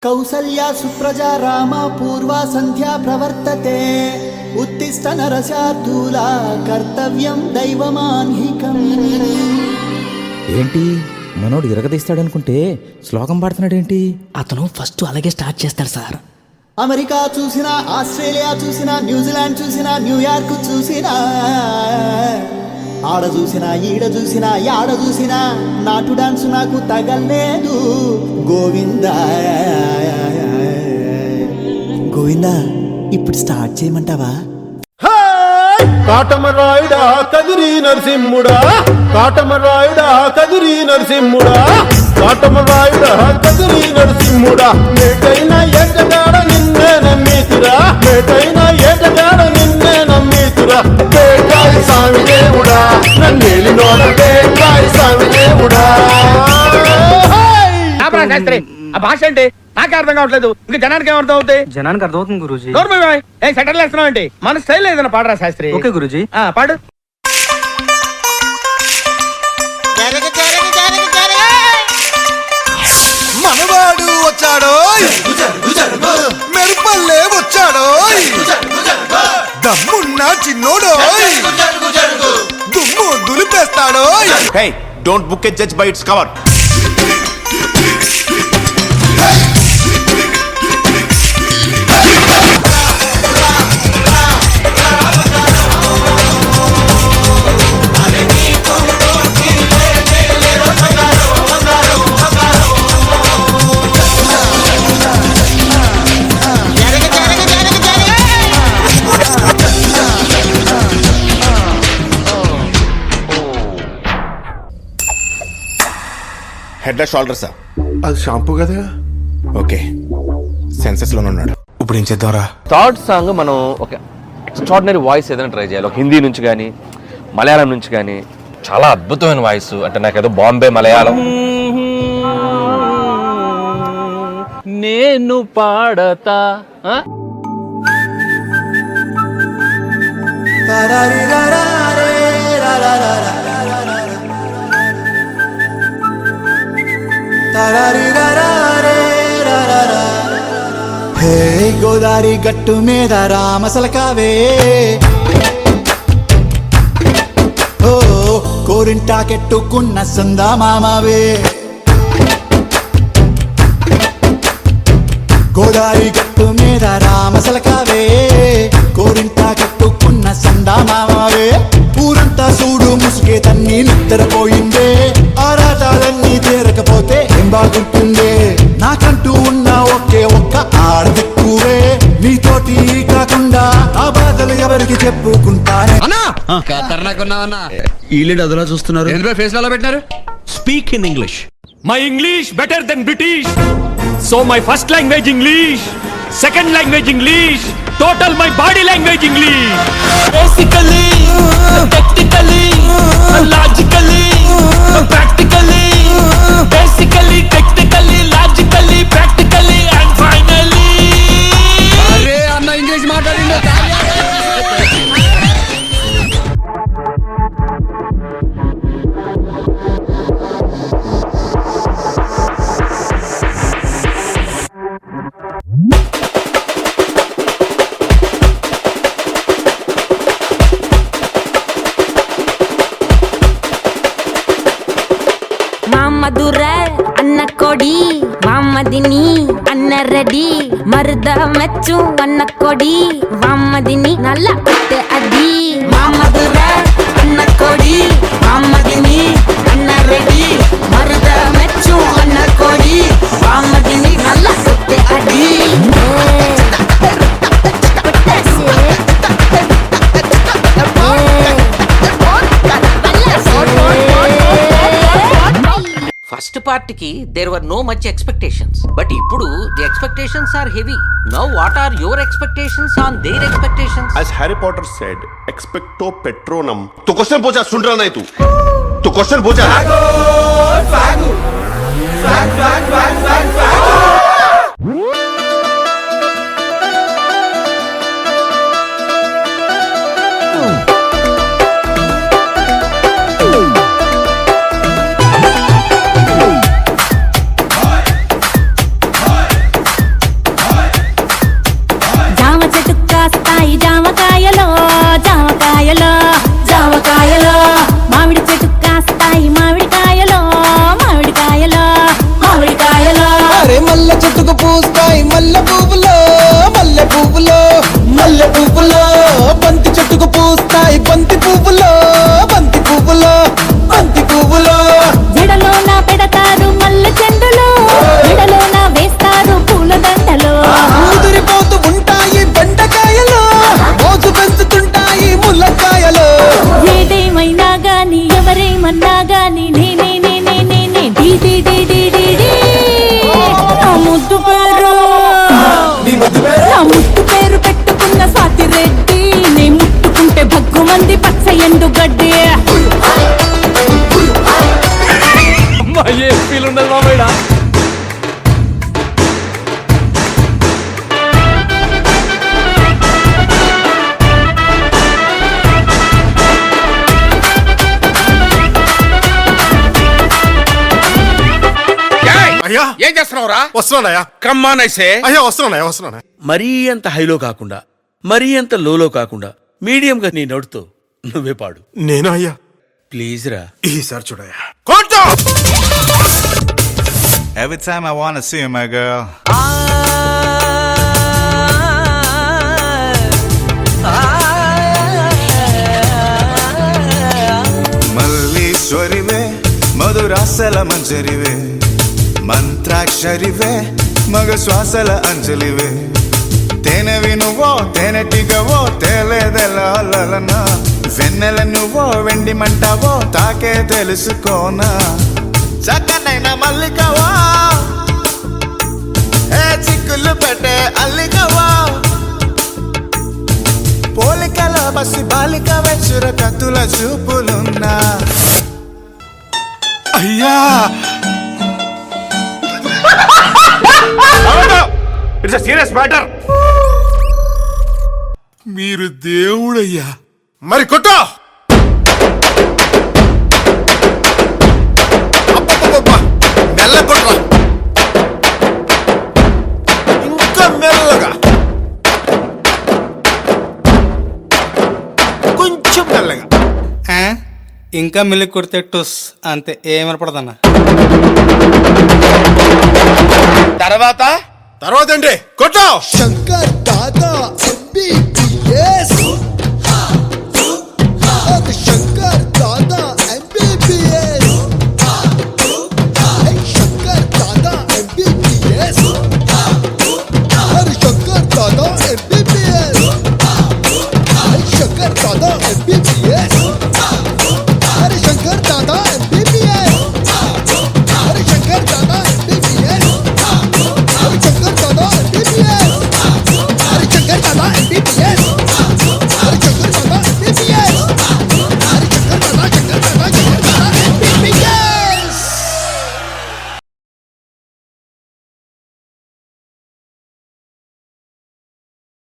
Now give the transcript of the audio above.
కౌసల్యా సుప్రజా రామ పూర్వా సంధ్యా ప్రవర్తతే ఉత్తిష్ట నరశార్దూలా కర్తవ్యం దైవమాన్హికం. ఏంటి మనోడు ఇరగదీస్తాడనుకుంటే శ్లోకం పాడుతున్నాడేంటి? అతను ఫస్ట్ అలాగే స్టార్ట్ చేస్తాడు సార్. అమెరికా చూసినా, ఆస్ట్రేలియా చూసినా, న్యూజిలాండ్ చూసినా, న్యూయార్క్ చూసినా, ఆడ చూసినా ఈడ చూసినా యాడ చూసినా నాటు డాన్స్ నాకు తగలేదు. గోవిందా గోవిందా ఇప్పుడు స్టార్ట్ చేయమంటావా? కాటమరాయుడా కదిరి నరసింహుడా, కాటమరాయుడా కదిరి నరసింహుడా, కాటమరాయుడా కదిరి నరసింహుడా, మేటైనా ఏటగాడ నిన్నే నమ్మీతురా, మేటైనా ఏటగాడ నిన్నే నమ్మీతురా. పేకాయి స్వామి దేవుడా నన్నేలినోడ, పేకాయి స్వామి దేవుడా. శాస్త్రి ఆ భాష అంటే నాకే అర్థం కావట్లేదు, ఇంకా జనానికి ఏమర్థం అవుతాయి? జనానికి అర్థమవుతుంది గురూజీ. సెటిల్ వేస్తున్నావు ఏంటి? మన స్టైల్ ఏదైనా పాడరా శాస్త్రి. ఓకే గురూజీ. పాడు. మనవాడు వచ్చాడో, మెరుపల్లే వచ్చాడో, దమ్మున్న చిన్నోడో దుమ్ము దులిపేస్తాడో. Hey, don't book a judge by its cover. Head షోల్డర్సా? అది షాంపూ కదా. ఓకే, సెన్సెస్ లోనే ఉన్నాడు. ఇప్పుడు ఏం చేద్దాంరా? థర్డ్ సాంగ్ మనం ఒక ఎక్స్ట్రాడినరీ వాయిస్ ఏదైనా ట్రై చేయాలి. ఒక హిందీ నుంచి కానీ మలయాళం నుంచి కానీ చాలా అద్భుతమైన వాయిస్. అంటే నాకేదో బాంబే మలయాళం. నేను పాడతా హే గోదారి గట్టు మీద రామసలకావే, ఓ కోరింటాకెట్టుకున్న సందా మామావే. గోదారి గట్టు మీద రామసలకావే, కోరింటాకెట్టుకున్న సందా మామావే. ఊరంతా చూడు ముసుగే తన్ని నిద్రపోయిందే, ఆరాటాలన్నీ తీరకపోతే ఏం బాగుంటుందే. నాకంటూ ఉన్న ఒకే ఒక్క ఆడదిక్కువే, నీతోటి కాకుండా ఆ బాధలు ఎవరికి చెప్పుకుంటానే. ఈలేడు అదలా చూస్తున్నారు. ఫేస్ లో పెట్టినారు. Speak in English. My English better than British. So my first language English, second language English, total my body language English. Basically, technically, logically, practically, basically, technically, logically, practically, and finally. అరే అన్న English మాట్లాడిండు. మధురై అన్న కొడి వామ్మదిని అన్న ready మరుద మెచ్చు అన్న కొడి వామ్మదిని నల్ల అట్టె అది. మధురై అన్న కొడి వామ్మదిని అన్న రెడీ మరుద మెచ్చు అన్న కొడి వామ్మదిని నల్ల అట్టె అది. ఫస్ట్ పార్ట్ కి there were no much expectations, but ఇప్పుడు the expectations are heavy. Now what are your expectations on their expectations? As Harry Potter said, expecto patronum. तो क्वेश्चन पूछा, सुन रहा नहीं तू क्वेश्चन पूछा. చెట్టుకు పూస్తాయి మల్లె పువ్వులో మల్లె పువ్వులో మల్లె పువ్వులో బంతి చెట్టుకు పూస్తాయి బంతి పువ్వులో బంతి పువ్వులో బంతి పువ్వులో జడలోన పెడతారు మల్లె చెండులో జడలోన వేస్తారు పూల దండలో ముదిరిపోతూ ఉంటాయి బెండకాయలు మోజు పెంచుతుంటాయి ముల్లకాయలు ఏదేమైనా గాని ఎవరేమన్నా గాని నేనే నేనే నేనే డీ డీ డీ డీ డీ డీ. నా ముద్దు పేరు నా ముద్దు పేరు పెట్టుకున్న స్వాతి రెడ్డి నే ముట్టుకుంటే భగ్గు మంది పచ్చ ఎండు గడ్డి ఏ ఫీల్ ఉండదు మామయ్య. అయ్యా ఏం చేస్తున్నావురా? వస్తున్నానయ్యా. కమ్మానైసే అయ్యా వస్తున్నానయ్యా. మరీ అంత హైలో కాకుండా మరీ అంత లోలో కాకుండా మీడియంగా నీ నోటితో నువ్వే పాడు నేను అయ్యా ప్లీజ్ రా. ఈసారి చూడయ్యా. కొట్టు. Every time I wanna see you, my girl. మల్లీశ్వరివే మధురాసల మంజరివే మంత్రాక్షరివే మగ శ్వాసల అంజలివే తేనెవి నువ్వో తేనెటిగవో తేలేదెలనా వెన్నెల నువ్వో వెండి మంటావో తాకే తెలుసుకోనా చక్కనైన మల్లికవా ఏ చిక్కులు పెట్టే అల్లికవా పోలికల బసి బాలిక వెచ్చుర కత్తుల చూపులున్నా అయ్యా ఇట్స్ సీరియస్ మ్యాటర్. మీరు దేవుడయ్యా. మరి కొట్టు. అబ్బబ్బబ్బబ్బా. మెల్ల కొట్రా. ఇంకా మెల్లగా. కొంచెం మెల్లగా. ఇంకా మిల్లి కొడితే టుస్ అంతే ఏమనపడదన్న. తర్వాత తర్వాత ఏంటి? కొట్టు. శంకర్ దాదా ఎంబీబీఎస్